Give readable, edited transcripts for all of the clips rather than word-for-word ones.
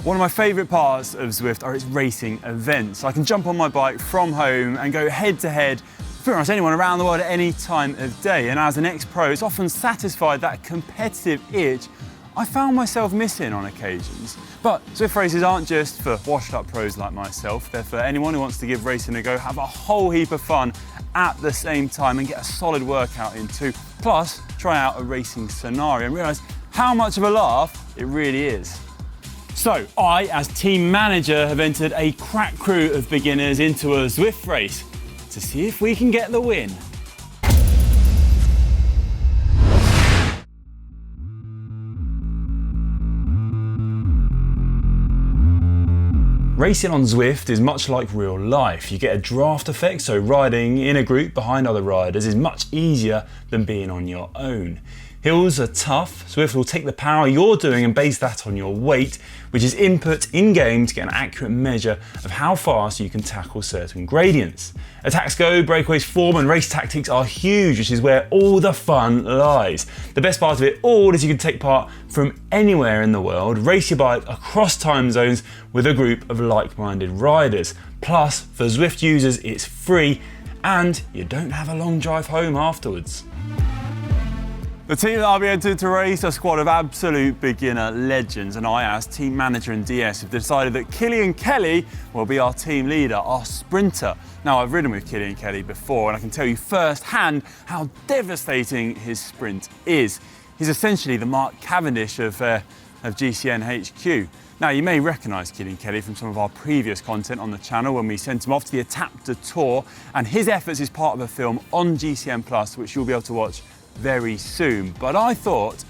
One of my favourite parts of Zwift are its racing events. I can jump on my bike from home and go head to head with pretty much anyone around the world at any time of day. And as an ex-pro, it's often satisfied that competitive itch I found myself missing on occasions. But Zwift races aren't just for washed up pros like myself. They're for anyone who wants to give racing a go, have a whole heap of fun at the same time and get a solid workout in too. Plus, try out a racing scenario and realise how much of a laugh it really is. So I, as team manager, have entered a crack crew of beginners into a Zwift race to see if we can get the win. Racing on Zwift is much like real life. You get a draft effect, so riding in a group behind other riders is much easier than being on your own. Hills are tough. Zwift will take the power you're doing and base that on your weight, which is input in-game to get an accurate measure of how fast you can tackle certain gradients. Attacks go, breakaways form, and race tactics are huge, which is where all the fun lies. The best part of it all is you can take part from anywhere in the world, race your bike across time zones with a group of like-minded riders. Plus, for Zwift users, it's free, and you don't have a long drive home afterwards. The team that I'll be entered to race are a squad of absolute beginner legends, and I, as team manager and DS, have decided that Cillian Kelly will be our team leader, our sprinter. Now, I've ridden with Cillian Kelly before, and I can tell you firsthand how devastating his sprint is. He's essentially the Mark Cavendish of GCN HQ. Now, you may recognise Cillian Kelly from some of our previous content on the channel when we sent him off to the Adapter Tour, and his efforts is part of a film on GCN Plus, which you'll be able to watch very soon. But I thought,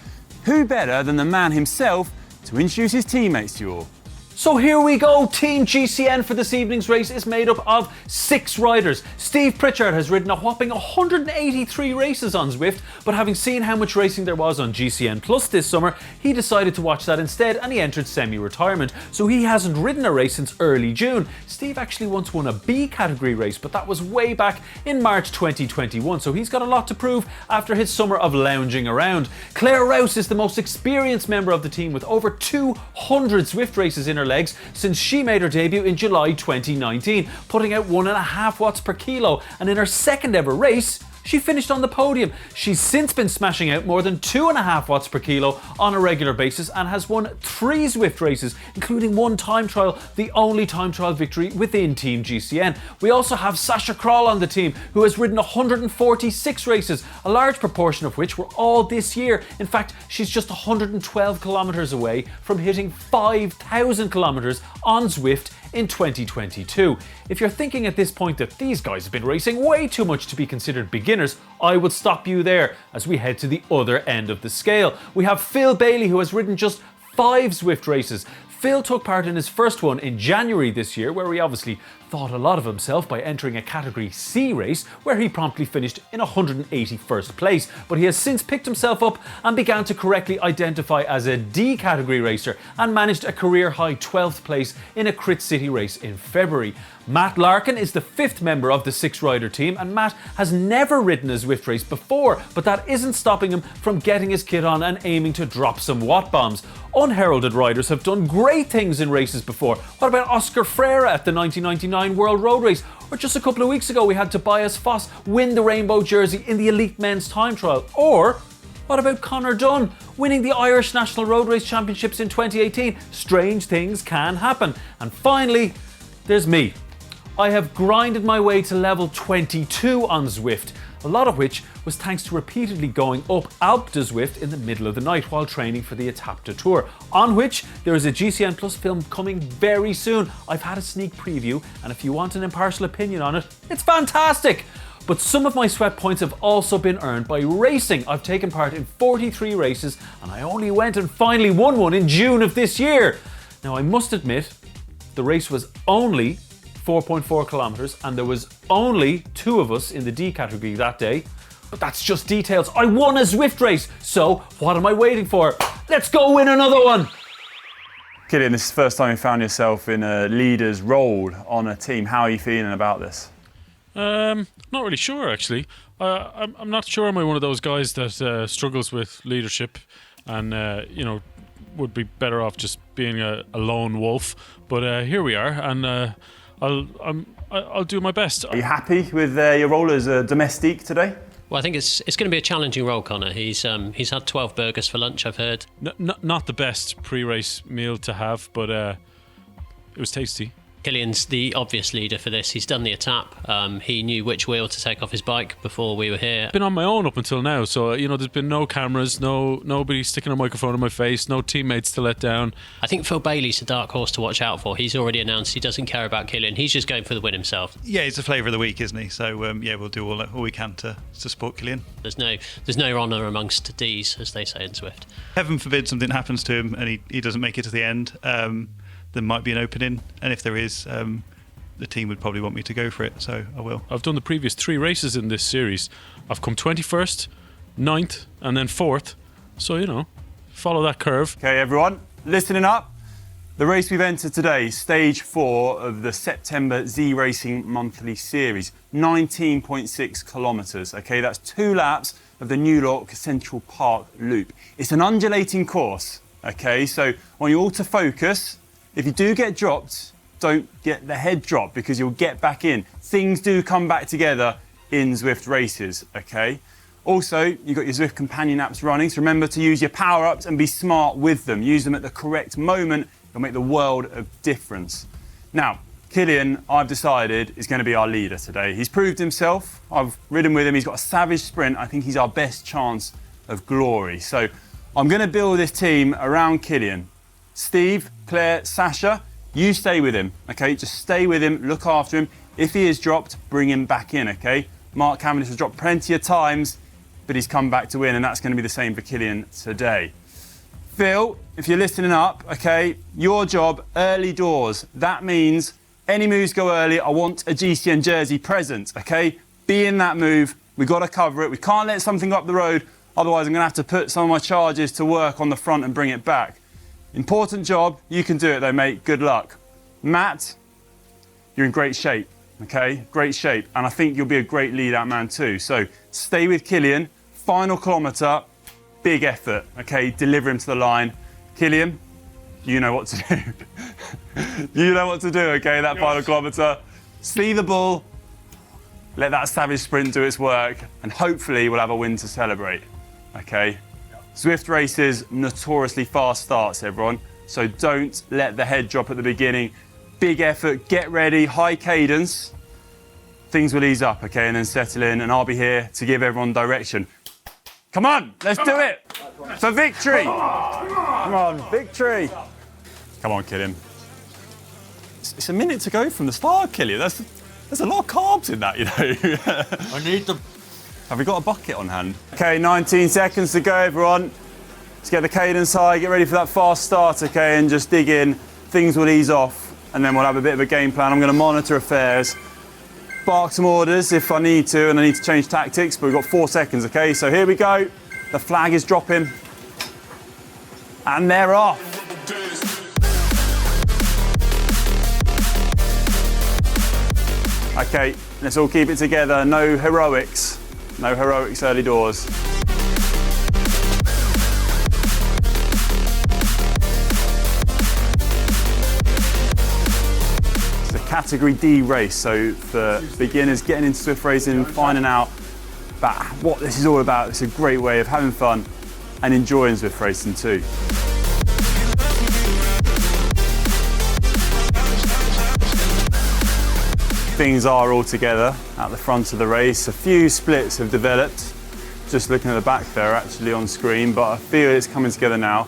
who better than the man himself to introduce his teammates to you all? So here we go. Team GCN for this evening's race is made up of 6 riders. Steve Pritchard has ridden a whopping 183 races on Zwift, but having seen how much racing there was on GCN Plus this summer, he decided to watch that instead and he entered semi-retirement. So he hasn't ridden a race since early June. Steve actually once won a B category race, but that was way back in March 2021, so he's got a lot to prove after his summer of lounging around. Claire Rouse is the most experienced member of the team with over 200 Zwift races in her legs since she made her debut in July 2019, putting out 1.5 watts per kilo, and in her second ever race she finished on the podium. She's since been smashing out more than 2.5 watts per kilo on a regular basis and has won 3 Zwift races, including 1 time trial, the only time trial victory within Team GCN. We also have Sasha Kroll on the team, who has ridden 146 races, a large proportion of which were all this year. In fact, she's just 112 kilometers away from hitting 5,000 kilometers on Zwift in 2022. If you're thinking at this point that these guys have been racing way too much to be considered beginners, I would stop you there as we head to the other end of the scale. We have Phil Bailey, who has ridden just 5 Zwift races. Phil took part in his first one in January this year, where he obviously thought a lot of himself by entering a Category C race, where he promptly finished in 181st place. But he has since picked himself up and began to correctly identify as a D category racer and managed a career high 12th place in a Crit City race in February. Matt Larkin is the 5th member of the 6-rider team, and Matt has never ridden a Zwift race before, but that isn't stopping him from getting his kit on and aiming to drop some watt bombs. Unheralded riders have done great things in races before. What about Oscar Freire at the 1999 World Road Race? Or just a couple of weeks ago we had Tobias Foss win the rainbow jersey in the Elite Men's Time Trial. Or what about Conor Dunn winning the Irish National Road Race Championships in 2018? Strange things can happen. And finally, there's me. I have grinded my way to level 22 on Zwift, a lot of which was thanks to repeatedly going up Alpe de Zwift in the middle of the night while training for the Adapter Tour, on which there is a GCN Plus film coming very soon. I've had a sneak preview, and if you want an impartial opinion on it, it's fantastic! But some of my sweat points have also been earned by racing. I've taken part in 43 races, and I only went and finally won one in June of this year. Now, I must admit, the race was only 4.4 kilometers, and there was only 2 of us in the D category that day. But that's just details. I won a Zwift race, so what am I waiting for? Let's go win another one! Cillian, this is the first time you found yourself in a leader's role on a team. How are you feeling about this? Not really sure, actually. I'm not sure I'm one of those guys that struggles with leadership and, would be better off just being a lone wolf. But here we are, and I'll do my best. Are you happy with your role as a domestique today? Well, I think it's going to be a challenging role, Conor. He's had 12 burgers for lunch, I've heard. Not the best pre-race meal to have, but it was tasty. Cillian's the obvious leader for this. He's done the etap. He knew which wheel to take off his bike before we were here. Been on my own up until now, so there's been no cameras, nobody sticking a microphone in my face, no teammates to let down. I think Phil Bailey's a dark horse to watch out for. He's already announced he doesn't care about Cillian. He's just going for the win himself. Yeah, he's the flavour of the week, isn't he? So we'll do all we can to support Cillian. There's no honour amongst D's, as they say in Zwift. Heaven forbid something happens to him and he doesn't make it to the end. There might be an opening, and if there is, the team would probably want me to go for it, so I will. I've done the previous 3 races in this series. I've come 21st, 9th, and then 4th. So, follow that curve. Okay, everyone, listening up. The race we've entered today, stage 4 of the September Z Racing monthly series, 19.6 kilometres. Okay, that's 2 laps of the New York Central Park Loop. It's an undulating course. Okay, so I want you all to focus. If you do get dropped, don't get the head drop because you'll get back in. Things do come back together in Zwift races, okay? Also, you've got your Zwift companion apps running, so remember to use your power-ups and be smart with them. Use them at the correct moment. It'll make the world of difference. Now, Cillian, I've decided, is going to be our leader today. He's proved himself. I've ridden with him. He's got a savage sprint. I think he's our best chance of glory. So I'm going to build this team around Cillian. Steve, Claire, Sasha, you stay with him, okay? Just stay with him, look after him. If he is dropped, bring him back in, okay? Mark Cavendish has dropped plenty of times, but he's come back to win, and that's going to be the same for Cillian today. Phil, if you're listening up, okay, your job, early doors. That means any moves go early, I want a GCN jersey present, okay? Be in that move. We've got to cover it. We can't let something go up the road, otherwise I'm going to have to put some of my charges to work on the front and bring it back. Important job, you can do it though, mate. Good luck. Matt, you're in great shape, okay? Great shape, and I think you'll be a great lead-out man too. So stay with Cillian. Final kilometre, big effort, okay? Deliver him to the line. Cillian, you know what to do. You know what to do, okay? That final kilometre. See the bull, let that savage sprint do its work, and hopefully we'll have a win to celebrate, okay? Zwift races, notoriously fast starts, everyone. So don't let the head drop at the beginning. Big effort, get ready, high cadence. Things will ease up, okay, and then settle in, and I'll be here to give everyone direction. Come on, let's do it for victory. Come on, victory. Come on, Cillian. It's a minute to go from the start, Cillian. There's a lot of carbs in that, I need them. Have we got a bucket on hand? Okay, 19 seconds to go, everyone. Let's get the cadence high, get ready for that fast start, okay, and just dig in. Things will ease off, and then we'll have a bit of a game plan. I'm going to monitor affairs, bark some orders if I need to, and I need to change tactics, but we've got 4 seconds, okay? So here we go. The flag is dropping, and they're off. Okay, let's all keep it together. No heroics. No heroics early doors. It's a category D race, so for beginners getting into Zwift racing and finding out about what this is all about, it's a great way of having fun and enjoying Zwift racing too. Things are all together at the front of the race. A few splits have developed. Just looking at the back there, actually on screen, but I feel it's coming together now.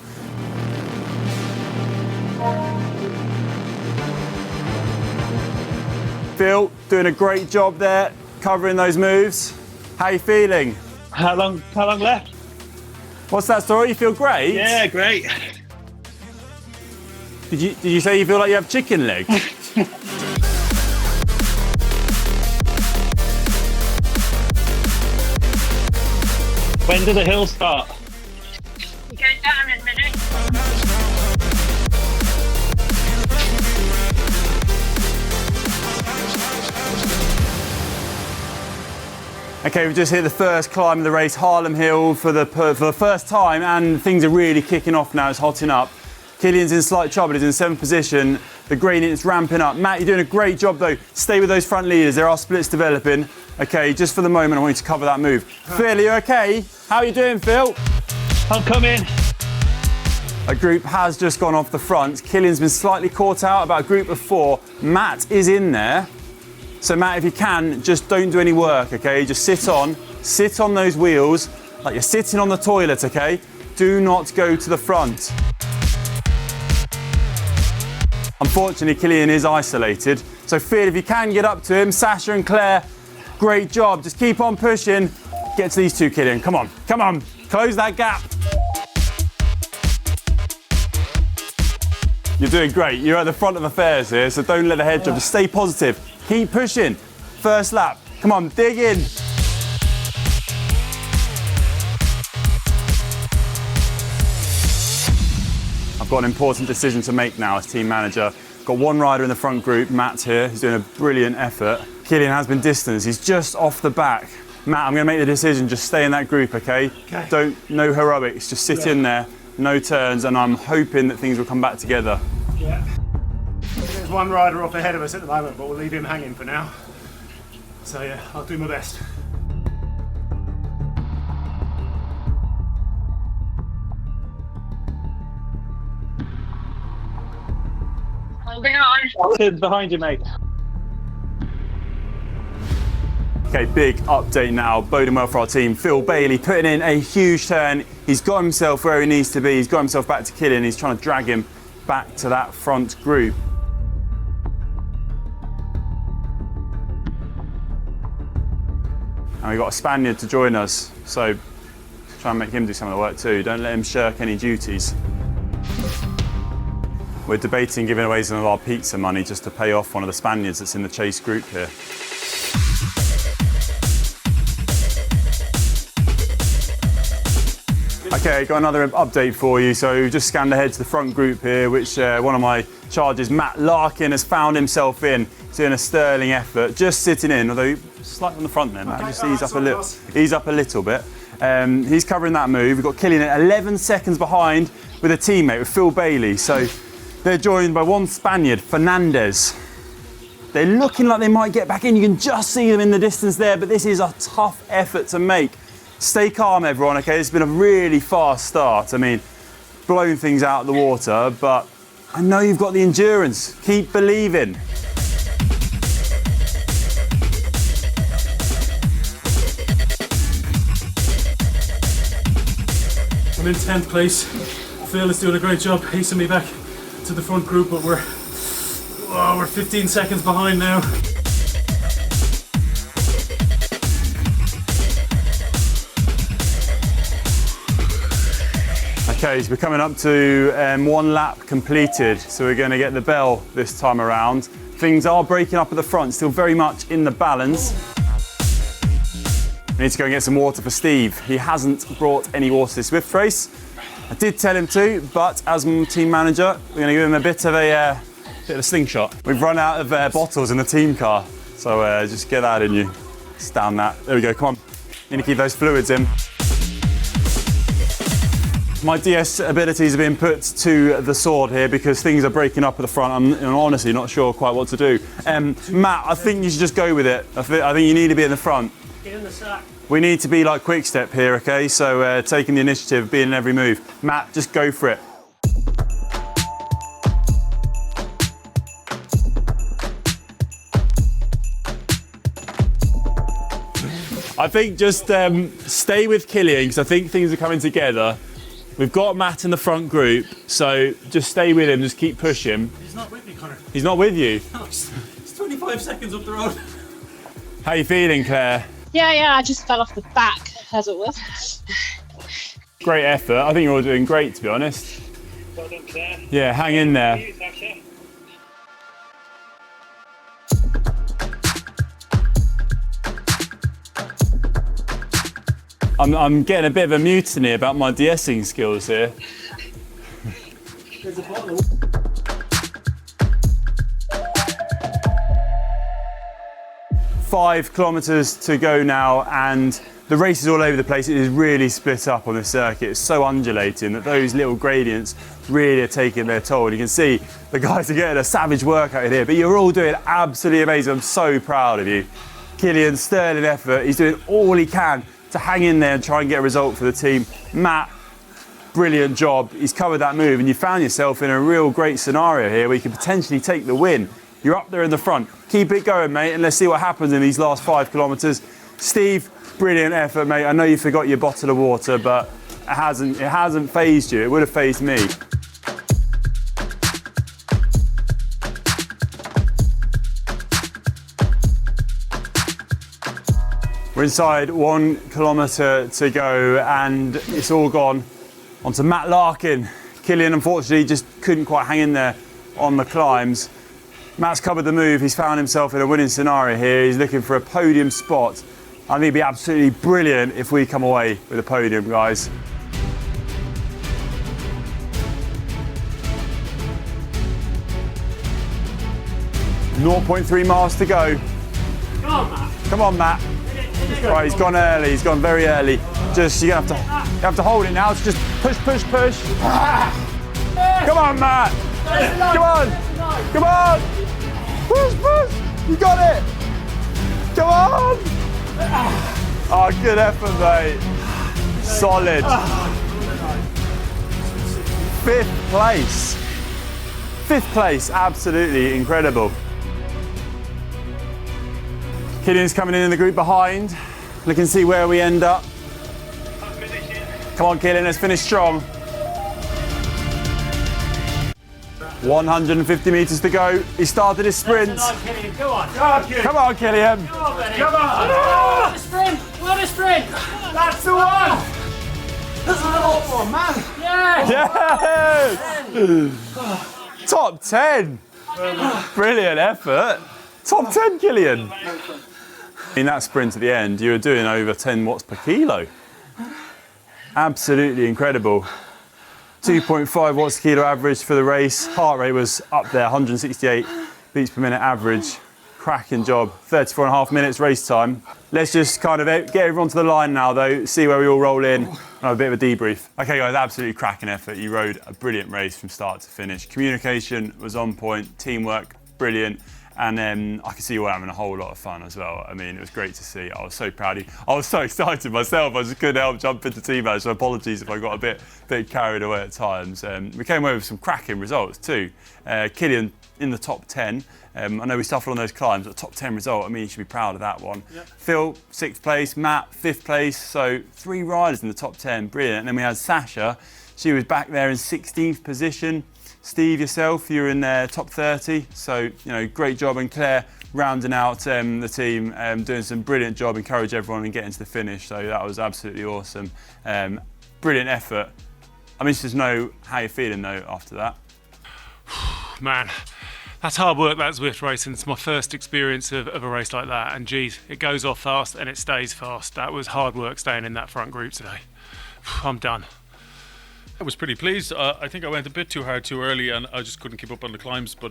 Phil, doing a great job there, covering those moves. How are you feeling? How long left? What's that story? You feel great? Yeah, great. Did you say you feel like you have chicken legs? When do the hills start? You're going down in a minute. Okay, we've just hit the first climb of the race, Harlem Hill for the first time, and things are really kicking off now. It's hotting up. Cillian's in slight trouble. He's in 7th position. The gradient's ramping up. Matt, you're doing a great job though. Stay with those front leaders. There are splits developing. Okay, just for the moment, I want you to cover that move. Phil, are you okay? How are you doing, Phil? I'm coming. A group has just gone off the front. Cillian's been slightly caught out, about a group of 4. Matt is in there. So Matt, if you can, just don't do any work, okay? Just sit on those wheels like you're sitting on the toilet, okay? Do not go to the front. Unfortunately, Cillian is isolated. So Phil, if you can get up to him, Sasha and Claire, great job. Just keep on pushing. Get to these two, Cillian. Come on, come on. Close that gap. You're doing great. You're at the front of affairs here, so don't let the head drop. Just stay positive. Keep pushing. First lap. Come on, dig in. I've got an important decision to make now as team manager. Got one rider in the front group, Matt here, who's doing a brilliant effort. Cillian has been distanced. He's just off the back. Matt, I'm going to make the decision. Just stay in that group, okay? No heroics. Just sit in there. No turns, and I'm hoping that things will come back together. Yeah. There's one rider off ahead of us at the moment, but we'll leave him hanging for now. So yeah, I'll do my best. Holding on. Sid's behind you, mate. Okay, big update now, boding well for our team. Phil Bailey putting in a huge turn. He's got himself where he needs to be. He's got himself back to Cillian. He's trying to drag him back to that front group. And we've got a Spaniard to join us, so try and make him do some of the work too. Don't let him shirk any duties. We're debating giving away some of our pizza money just to pay off one of the Spaniards that's in the chase group here. Okay, got another update for you. So we've just scanned ahead to the front group here, which one of my charges, Matt Larkin, has found himself in. He's doing a sterling effort, just sitting in, although slightly on the front there, Matt. Okay, just ease up a little bit. He's covering that move. We've got Cillian at 11 seconds behind with a teammate, with Phil Bailey. So they're joined by one Spaniard, Fernandez. They're looking like they might get back in. You can just see them in the distance there, but this is a tough effort to make. Stay calm, everyone, okay? It's been a really fast start. I mean, blowing things out of the water, but I know you've got the endurance. Keep believing. I'm in 10th place. Phil is doing a great job pacing me back to the front group, but we're 15 seconds behind now. Okay, so we're coming up to 1 lap completed, so we're going to get the bell this time around. Things are breaking up at the front, still very much in the balance. We need to go and get some water for Steve. He hasn't brought any water to this Zwift race. I did tell him to, but as team manager, we're going to give him a bit of a slingshot. We've run out of bottles in the team car, so just get that in you. Just down that. There we go, come on. Need to keep those fluids in. My DS abilities have been put to the sword here because things are breaking up at the front. I'm honestly not sure quite what to do. Matt, I think you should just go with it. I think you need to be in the front. Get in the sack. We need to be like Quick Step here, okay? So taking the initiative, being in every move. Matt, just go for it. I think just stay with Cillian because I think things are coming together. We've got Matt in the front group, so just stay with him, just keep pushing. He's not with me, Conor. He's not with you? No, he's 25 seconds up the road. How you feeling, Claire? Yeah, I just fell off the back, as it was. Great effort. I think you're all doing great, to be honest. Well done, Claire. Yeah, hang in there. You, Sasha. I'm getting a bit of a mutiny about my de-essing skills here. There's a bottle. 5 kilometres to go now, and the race is all over the place. It is really split up on this circuit. It's so undulating that those little gradients really are taking their toll. You can see the guys are getting a savage workout here, but you're all doing absolutely amazing. I'm so proud of you. Cillian, sterling effort. He's doing all he can to hang in there and try and get a result for the team. Matt, brilliant job. He's covered that move, and you found yourself in a real great scenario here where you could potentially take the win. You're up there in the front. Keep it going, mate, and let's see what happens in these last 5 kilometres. Steve, brilliant effort, mate. I know you forgot your bottle of water, but it hasn't fazed you. It would have fazed me. We're inside 1 kilometre to go, and it's all gone onto Matt Larkin. Cillian, unfortunately, just couldn't quite hang in there on the climbs. Matt's covered the move. He's found himself in a winning scenario here. He's looking for a podium spot. I think it'd be absolutely brilliant if we come away with a podium, guys. .3 miles to go. Come on, Matt. Come on, Matt. Right, he's gone early. He's gone very early. Just you have to hold it now. It's just push, push, push. Come on, Matt. Come on. Come on. Push, push. You got it. Come on. Oh, good effort, mate. Solid. 5th place. 5th place. Absolutely incredible. Cillian's coming in the group behind. Looking to see where we end up. Come on, Cillian, let's finish strong. 150 metres to go. He started his sprint. Come on. Come on, Cillian. Come on. What a sprint. What a sprint. That's the one. That's a little one, man. Yes! Top 10. Brilliant effort. Top 10, Cillian. In that sprint at the end, you were doing over 10 watts per kilo. Absolutely incredible. 2.5 watts per kilo average for the race. Heart rate was up there, 168 beats per minute average. Cracking job. 34.5 minutes race time. Let's just kind of get everyone to the line now, though, see where we all roll in, and have a bit of a debrief. Okay, guys, absolutely cracking effort. You rode a brilliant race from start to finish. Communication was on point, teamwork, brilliant. And then I could see you were having a whole lot of fun as well. I mean, it was great to see. I was so proud of you. I was so excited myself. I just couldn't help jump into team match. So apologies if I got a bit carried away at times. We came away with some cracking results too. Cillian in the top 10. I know we suffered on those climbs, but top 10 result, I mean, you should be proud of that one. Yep. Phil, 6th place. Matt, 5th place. So 3 riders in the top 10. Brilliant. And then we had Sasha. She was back there in 16th position. Steve, yourself, you're in there top 30, so great job. And Claire rounding out the team, doing some brilliant job, encourage everyone and getting to the finish. So that was absolutely awesome. Brilliant effort. I'm interested to know how you're feeling though after that. Man, that's hard work, that Zwift racing. It's my first experience of a race like that, and geez, it goes off fast and it stays fast. That was hard work staying in that front group today. I'm done. I was pretty pleased. I think I went a bit too hard too early and I just couldn't keep up on the climbs, but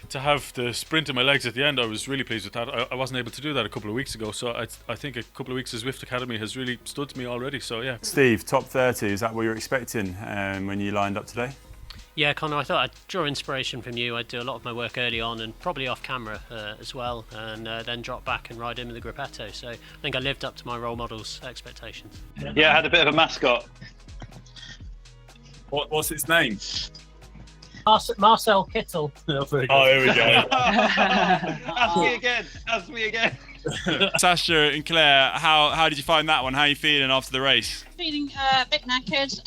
to have the sprint in my legs at the end, I was really pleased with that. I wasn't able to do that a couple of weeks ago, so I think a couple of weeks of Zwift Academy has really stood to me already, so yeah. Steve, top 30, is that what you were expecting when you lined up today? Yeah, Conor, I thought I'd draw inspiration from you. I'd do a lot of my work early on and probably off camera as well, and then drop back and ride in with the gruppetto. So I think I lived up to my role model's expectations. Yeah, I had a bit of a mascot. What's its name? Marcel Kittel. Oh, here we go. Ask me again. Sasha and Claire, how did you find that one? How are you feeling after the race? Feeling a bit knackered.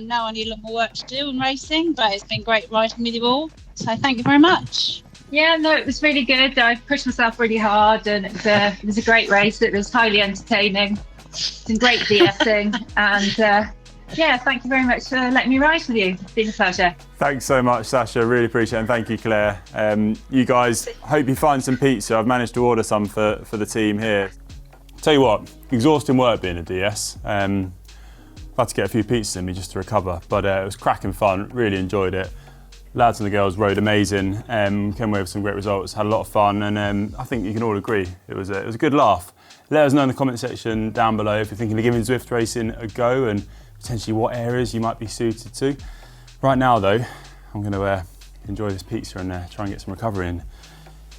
Now I need a lot more work to do in racing, but it's been great riding with you all. So thank you very much. Yeah, no, it was really good. I pushed myself really hard, and it was a great race. It was highly entertaining. Some great DSing, and yeah, thank you very much for letting me ride with you. It's been a pleasure. Thanks so much, Sasha. Really appreciate it. And thank you, Claire. You guys, hope you find some pizza. I've managed to order some for the team here. Tell you what, exhausting work being a DS. I've had to get a few pizzas in me just to recover, but it was cracking fun. Really enjoyed it. lads and the girls rode amazing, came away with some great results, had a lot of fun, and I think you can all agree it was a good laugh. Let us know in the comment section down below if you're thinking of giving Zwift racing a go and potentially what areas you might be suited to. Right now though, I'm going to enjoy this pizza and try and get some recovery in.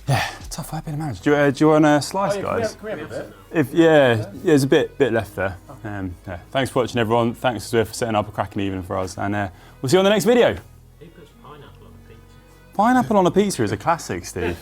Yeah, tough fight being a manager. Do you want a slice, guys? Can we have a bit? There's a bit left there. Yeah. Thanks for watching, everyone. Thanks to Zwift for setting up a cracking evening for us, and we'll see you on the next video. Who puts pineapple on a pizza? Pineapple on a pizza is a classic, Steve.